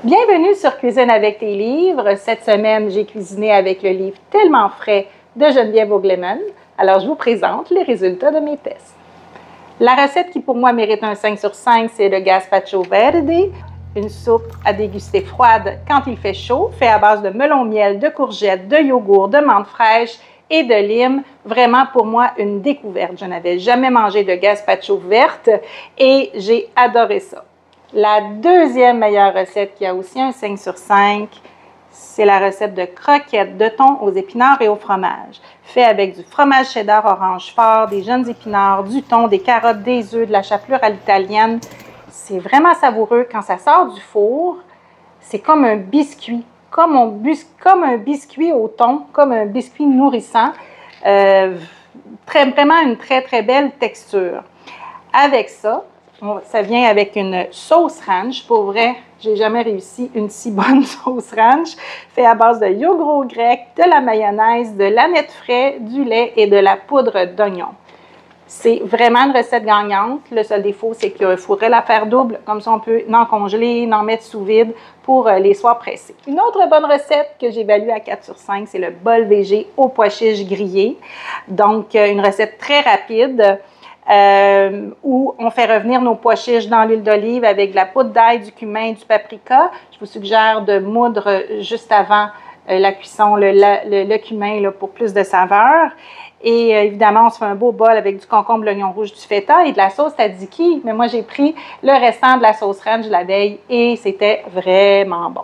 Bienvenue sur Cuisine avec tes livres. Cette semaine, j'ai cuisiné avec le livre Tellement frais de Geneviève Ogleman. Alors, je vous présente les résultats de mes tests. La recette qui, pour moi, mérite un 5 sur 5, c'est le gazpacho verde, une soupe à déguster froide quand il fait chaud, fait à base de melon miel, de courgettes, de yogourt, de menthe fraîche et de lime. Vraiment, pour moi, une découverte. Je n'avais jamais mangé de gazpacho verte et j'ai adoré ça. La deuxième meilleure recette qui a aussi un 5 sur 5, c'est la recette de croquettes de thon aux épinards et au fromage. Fait avec du fromage cheddar orange fort, des jeunes épinards, du thon, des carottes, des œufs, de la chapelure à l'italienne. C'est vraiment savoureux. Quand ça sort du four, c'est comme un biscuit, comme un biscuit au thon, comme un biscuit nourrissant. Vraiment une très, très belle texture. Avec ça, ça vient avec une sauce ranch. Pour vrai, j'ai jamais réussi une si bonne sauce ranch. Fait à base de yogourt grec, de la mayonnaise, de l'aneth frais, du lait et de la poudre d'oignon. C'est vraiment une recette gagnante. Le seul défaut, c'est qu'il faudrait la faire double. Comme ça, on peut en congeler, en mettre sous vide pour les soirs pressés. Une autre bonne recette que j'évalue à 4 sur 5, c'est le bol végé aux pois chiches grillés. Donc, une recette très rapide. Où on fait revenir nos pois chiches dans l'huile d'olive avec de la poudre d'ail, du cumin et du paprika. Je vous suggère de moudre juste avant la cuisson le cumin là, pour plus de saveur. Et évidemment, on se fait un beau bol avec du concombre, l'oignon rouge, du feta et de la sauce tzatziki. Mais moi, j'ai pris le restant de la sauce ranch la veille et c'était vraiment bon.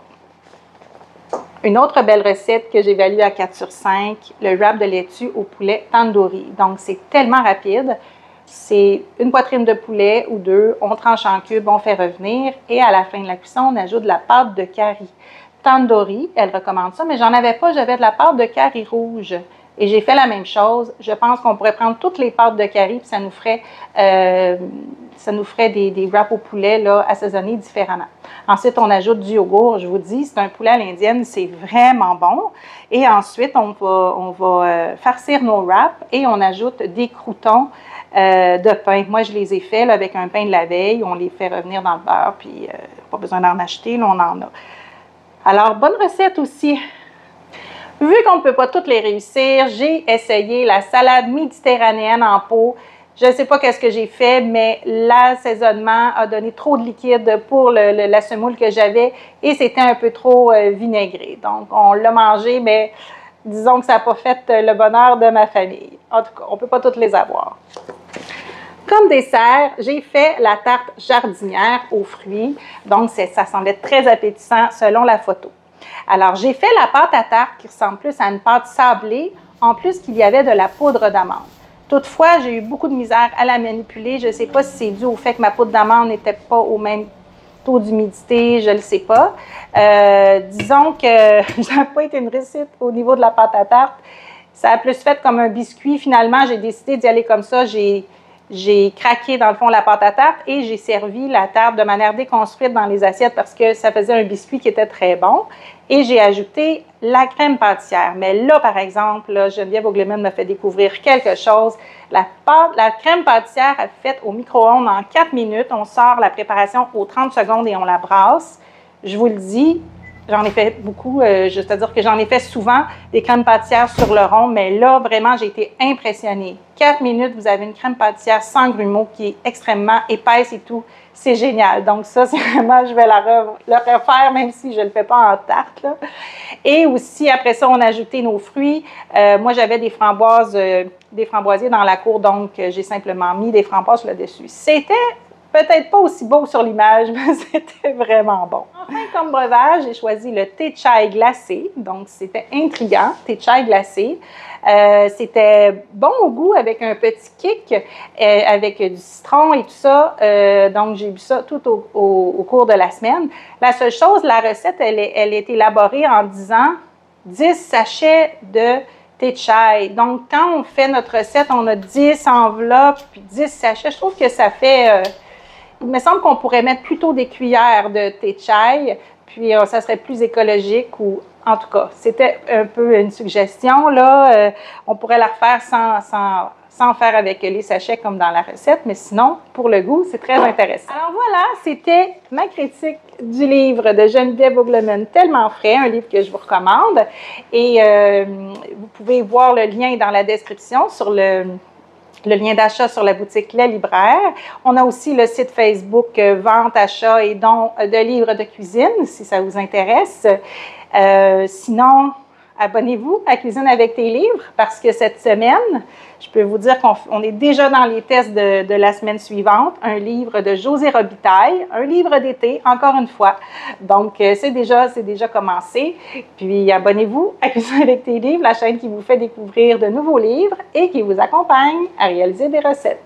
Une autre belle recette que j'évalue à 4 sur 5, le wrap de laitue au poulet tandoori. Donc, c'est tellement rapide. C'est une poitrine de poulet ou deux, on tranche en cubes, on fait revenir et à la fin de la cuisson, on ajoute de la pâte de curry. Tandoori, elle recommande ça, mais j'en avais pas, j'avais de la pâte de curry rouge. Et j'ai fait la même chose. Je pense qu'on pourrait prendre toutes les pâtes de curry puis ça nous ferait des wraps au poulet là, assaisonnés différemment. Ensuite, on ajoute du yogourt. Je vous dis, c'est un poulet à l'indienne, c'est vraiment bon. Et ensuite, on va farcir nos wraps et on ajoute des croûtons de pain. Moi, je les ai faits là, avec un pain de la veille. On les fait revenir dans le beurre, puis pas besoin d'en acheter, là, on en a. Alors, bonne recette aussi. Vu qu'on ne peut pas toutes les réussir, j'ai essayé la salade méditerranéenne en pot. Je ne sais pas qu'est-ce que j'ai fait, mais l'assaisonnement a donné trop de liquide pour la semoule que j'avais et c'était un peu trop vinaigré. Donc, on l'a mangé, mais disons que ça n'a pas fait le bonheur de ma famille. En tout cas, on ne peut pas toutes les avoir. Comme dessert, j'ai fait la tarte jardinière aux fruits. Donc, ça semblait très appétissant selon la photo. Alors, j'ai fait la pâte à tarte qui ressemble plus à une pâte sablée, en plus qu'il y avait de la poudre d'amande. Toutefois, j'ai eu beaucoup de misère à la manipuler. Je ne sais pas si c'est dû au fait que ma poudre d'amande n'était pas au même taux d'humidité, je ne le sais pas. Disons que ça n'a pas été une réussite au niveau de la pâte à tarte. Ça a plus fait comme un biscuit. Finalement, j'ai décidé d'y aller comme ça. J'ai craqué, dans le fond, la pâte à tarte et j'ai servi la tarte de manière déconstruite dans les assiettes parce que ça faisait un biscuit qui était très bon. Et j'ai ajouté la crème pâtissière. Mais là, par exemple, là, Geneviève Ogleman m'a fait découvrir quelque chose. La crème pâtissière est faite au micro-ondes en 4 minutes. On sort la préparation aux 30 secondes et on la brasse. Je vous le dis, j'en ai fait beaucoup, c'est-à-dire que j'en ai fait souvent des crèmes pâtissières sur le rond, mais là, vraiment, j'ai été impressionnée. 4 minutes, vous avez une crème pâtissière sans grumeaux qui est extrêmement épaisse et tout. C'est génial. Donc ça, c'est vraiment, je vais le refaire, même si je ne le fais pas en tarte, là. Et aussi, après ça, on a ajouté nos fruits. Moi, j'avais des framboisiers dans la cour, donc j'ai simplement mis des framboises là-dessus. C'était peut-être pas aussi beau sur l'image, mais c'était vraiment bon. Enfin, comme breuvage, j'ai choisi le thé chai glacé. Donc, c'était intriguant, thé chai glacé. C'était bon au goût avec un petit kick, avec du citron et tout ça. Donc, j'ai bu ça tout au cours de la semaine. La seule chose, la recette, elle est élaborée en disant 10 sachets de thé chai. Donc, quand on fait notre recette, on a 10 enveloppes puis 10 sachets. Je trouve que ça fait... il me semble qu'on pourrait mettre plutôt des cuillères de thé chai, puis ça serait plus écologique ou... En tout cas, c'était un peu une suggestion, là. On pourrait la refaire sans faire avec les sachets comme dans la recette, mais sinon, pour le goût, c'est très intéressant. Alors voilà, c'était ma critique du livre de Geneviève Ogleman, Tellement frais, un livre que je vous recommande. Et vous pouvez voir le lien dans la description sur le lien d'achat sur la boutique Les Libraires. On a aussi le site Facebook Vente, achat et dons de livres de cuisine, si ça vous intéresse. Sinon, abonnez-vous à Cuisine avec tes livres parce que cette semaine, je peux vous dire qu'on est déjà dans les tests de la semaine suivante. Un livre de José Robitaille, un livre d'été, encore une fois. Donc, c'est déjà commencé. Puis, abonnez-vous à Cuisine avec tes livres, la chaîne qui vous fait découvrir de nouveaux livres et qui vous accompagne à réaliser des recettes.